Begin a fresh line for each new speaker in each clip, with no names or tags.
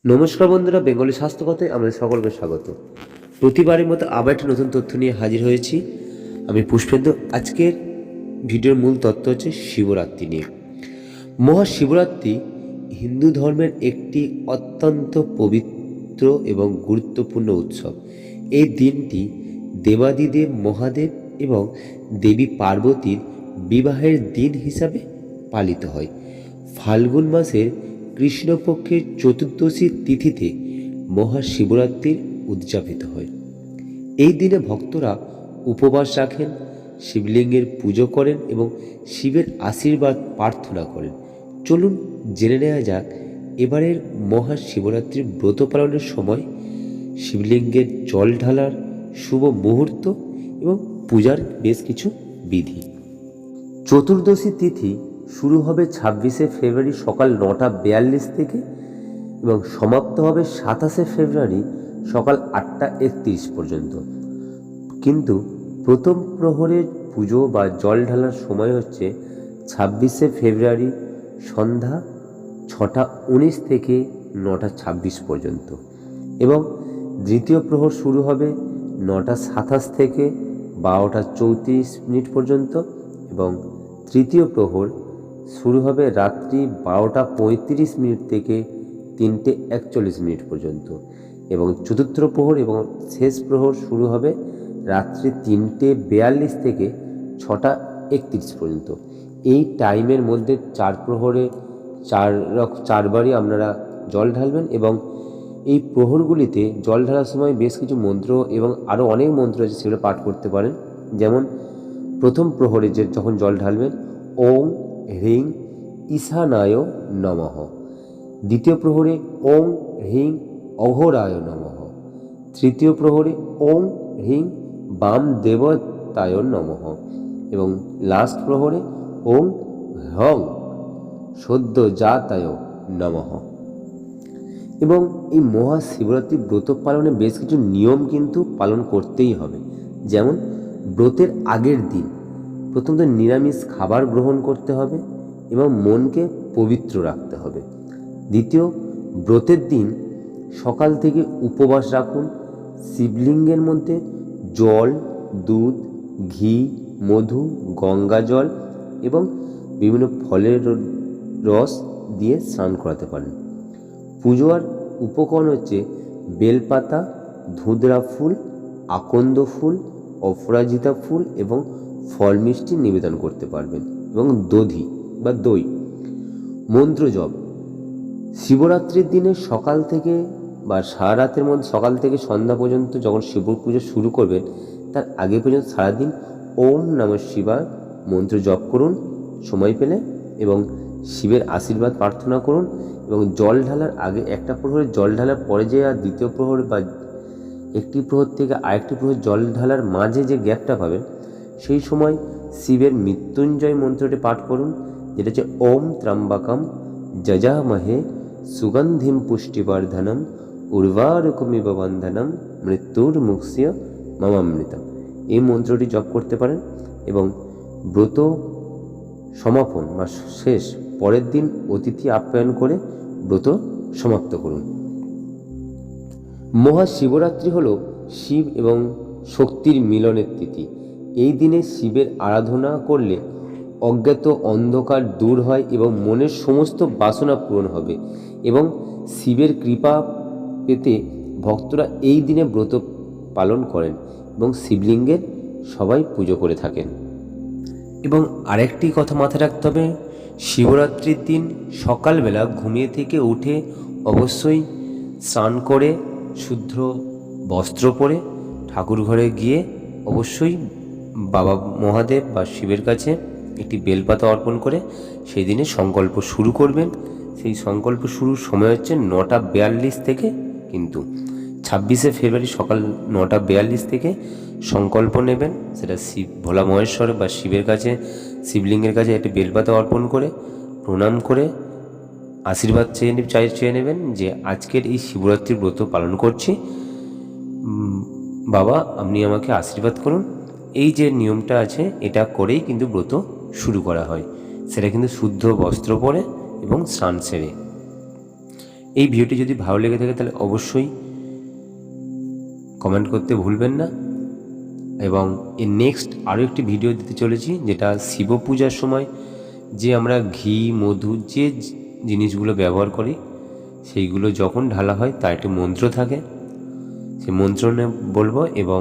নমস্কার বন্ধুরা, বেঙ্গলি স্বাস্থ্য কথায় আমাদের সকলকে স্বাগত। প্রতিবারের মতো আবার একটা নতুন তথ্য নিয়ে হাজির হয়েছি। আমি পুষ্পেন্দু। আজকের ভিডিওর মূল তথ্য হচ্ছে শিবরাত্রি নিয়ে। মহাশিবরাত্রি হিন্দু ধর্মের একটি অত্যন্ত পবিত্র এবং গুরুত্বপূর্ণ উৎসব। এই দিনটি দেবাদিদেব মহাদেব এবং দেবী পার্বতীর বিবাহের দিন হিসাবে পালিত হয়। ফাল্গুন মাসের কৃষ্ণপক্ষের চতুর্দশী তিথিতে মহাশিবরাত্রির উদযাপিত হয়। এই দিনে ভক্তরা উপবাস রাখেন, শিবলিঙ্গের পুজো করেন এবং শিবের আশীর্বাদ প্রার্থনা করেন। চলুন জেনে নেওয়া যাক এবারের মহাশিবরাত্রির ব্রত পালনের সময় শিবলিঙ্গের জল ঢালার শুভ মুহূর্ত এবং পূজার বেশ কিছু বিধি। চতুর্দশী তিথি শুরু হবে 26শে ফেব্রুয়ারি সকাল 9:42 থেকে এবং সমাপ্ত হবে 27শে ফেব্রুয়ারি সকাল 8:31 পর্যন্ত। কিন্তু প্রথম প্রহরের পুজো বা জল ঢালার সময় হচ্ছে 26শে ফেব্রুয়ারি সন্ধ্যা 6:19 থেকে 9:26 পর্যন্ত এবং দ্বিতীয় প্রহর শুরু হবে 9:27 থেকে 12:34 পর্যন্ত এবং তৃতীয় প্রহর শুরু হবে রাত্রি 12:35 থেকে 3:41 পর্যন্ত এবং চতুর্থ প্রহর এবং শেষ প্রহর শুরু হবে রাত্রি 3:42 থেকে 6:31 পর্যন্ত। এই টাইমের মধ্যে চার প্রহরে চারবারই আপনারা জল ঢালবেন এবং এই প্রহরগুলিতে জল ঢালার সময় বেশ কিছু মন্ত্র এবং আরও অনেক মন্ত্র আছে, সেগুলো পাঠ করতে পারেন। যেমন প্রথম প্রহরে যখন জল ঢালবেন ওং হ্রিং ঈশানায় নমঃ, দ্বিতীয় প্রহরে ওং হ্রিং অঘোরায় নমঃ, তৃতীয় প্রহরে ওং হ্রিং বাম দেবতায় নমঃ এবং লাস্ট প্রহরে ওং হ্রং সদ্যজাতায় নমঃ। এবং এই মহাশিবরাত্রি ব্রত পালনে বেশ কিছু নিয়ম কিন্তু পালন করতেই হবে। যেমন ব্রতের আগের দিন প্রথমত নিরামিষ খাবার গ্রহণ করতে হবে এবং মনকে পবিত্র রাখতে হবে। দ্বিতীয়, ব্রতের দিন সকাল থেকে উপবাস রাখুন, শিবলিঙ্গের মধ্যে জল, দুধ, ঘি, মধু, গঙ্গা জল এবং বিভিন্ন ফলের রস দিয়ে স্নান করাতে পারেন। পুজোর উপকরণ হচ্ছে বেলপাতা, ধুতরা ফুল, আকন্দ ফুল, অপরাজিতা ফুল এবং ফল মিষ্টি নিবেদন করতে পারবেন এবং দধি বা দই। মন্ত্র জপ শিবরাত্রির দিনে সকাল থেকে বা সারা রাতের মধ্যে সকাল থেকে সন্ধ্যা পর্যন্ত যখন শিব পুজো শুরু করবেন তার আগে পর্যন্ত সারাদিন ওম নমঃ শিবায় মন্ত্র জপ করুন সময় পেলে এবং শিবের আশীর্বাদ প্রার্থনা করুন এবং জল ঢালার আগে একটা প্রহরে জল ঢালার পরে যে আর দ্বিতীয় প্রহর বা একটি প্রহর থেকে আরেকটি প্রহর জল ঢালার মাঝে যে গ্যাপটা পাবেন সেই সময় শিবের মৃত্যুঞ্জয় মন্ত্রটি পাঠ করুন, যেটা হচ্ছে ওম ত্রম্বকম যজামহে সুগন্ধিম পুষ্টিবর্ধনম উর্বারুকমিব বন্ধনম মৃত্যুর মুক্ষ্য মমামৃতম। এই মন্ত্রটি জপ করতে পারেন এবং ব্রত সমাপন বা শেষ পরের দিন অতিথি আপ্যায়ন করে ব্রত সমাপ্ত করুন। মহাশিবরাত্রি হল শিব এবং শক্তির মিলনের তিথি। এই দিনে শিবের আরাধনা করলে অজ্ঞাত অন্ধকার দূর হয় এবং মনের সমস্ত বাসনা পূরণ হবে এবং শিবের কৃপা পেতে ভক্তরা এই দিনে ব্রত পালন করেন এবং শিবলিঙ্গের সবাই পুজো করে থাকেন। এবং আরেকটি কথা মাথায় রাখতে হবে, শিবরাত্রির দিন সকালবেলা ঘুমিয়ে থেকে উঠে অবশ্যই স্নান করে শুদ্ধ বস্ত্র পরে ঠাকুর ঘরে গিয়ে অবশ্যই বাবা মহাদেব বা শিবের কাছে একটি বেলপাতা অর্পণ করে সেই দিনে সংকল্প শুরু করবেন। সেই সংকল্প শুরুর সময় হচ্ছে 9:42 থেকে, কিন্তু 26শে ফেব্রুয়ারি সকাল 9:42 থেকে সংকল্প নেবেন। সেটা শিব ভোলা মহেশ্বর বা শিবের কাছে শিবলিঙ্গের কাছে একটি বেলপাতা অর্পণ করে প্রণাম করে আশীর্বাদ চেয়ে নেবেন যে আজকের এই শিবরাত্রির ব্রত পালন করছি, বাবা আপনি আমাকে আশীর্বাদ করুন। এই যে নিয়মটা আছে এটা করেই কিন্তু ব্রত শুরু করা হয়, সেটা কিন্তু শুদ্ধ বস্ত্র পরে এবং স্নান সেরে। এই ভিডিওটি যদি ভালো লেগে থাকে তাহলে অবশ্যই কমেন্ট করতে ভুলবেন না। এবং এর নেক্সট আরও একটি ভিডিও দিতে চলেছি, যেটা শিব পূজার সময় যে আমরা ঘি মধু যে জিনিসগুলো ব্যবহার করি সেইগুলো যখন ঢালা হয় তার একটি মন্ত্র থাকে, সেই মন্ত্র বলবো এবং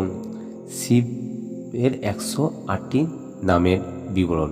শিবের 108টি নামের বিবরণ।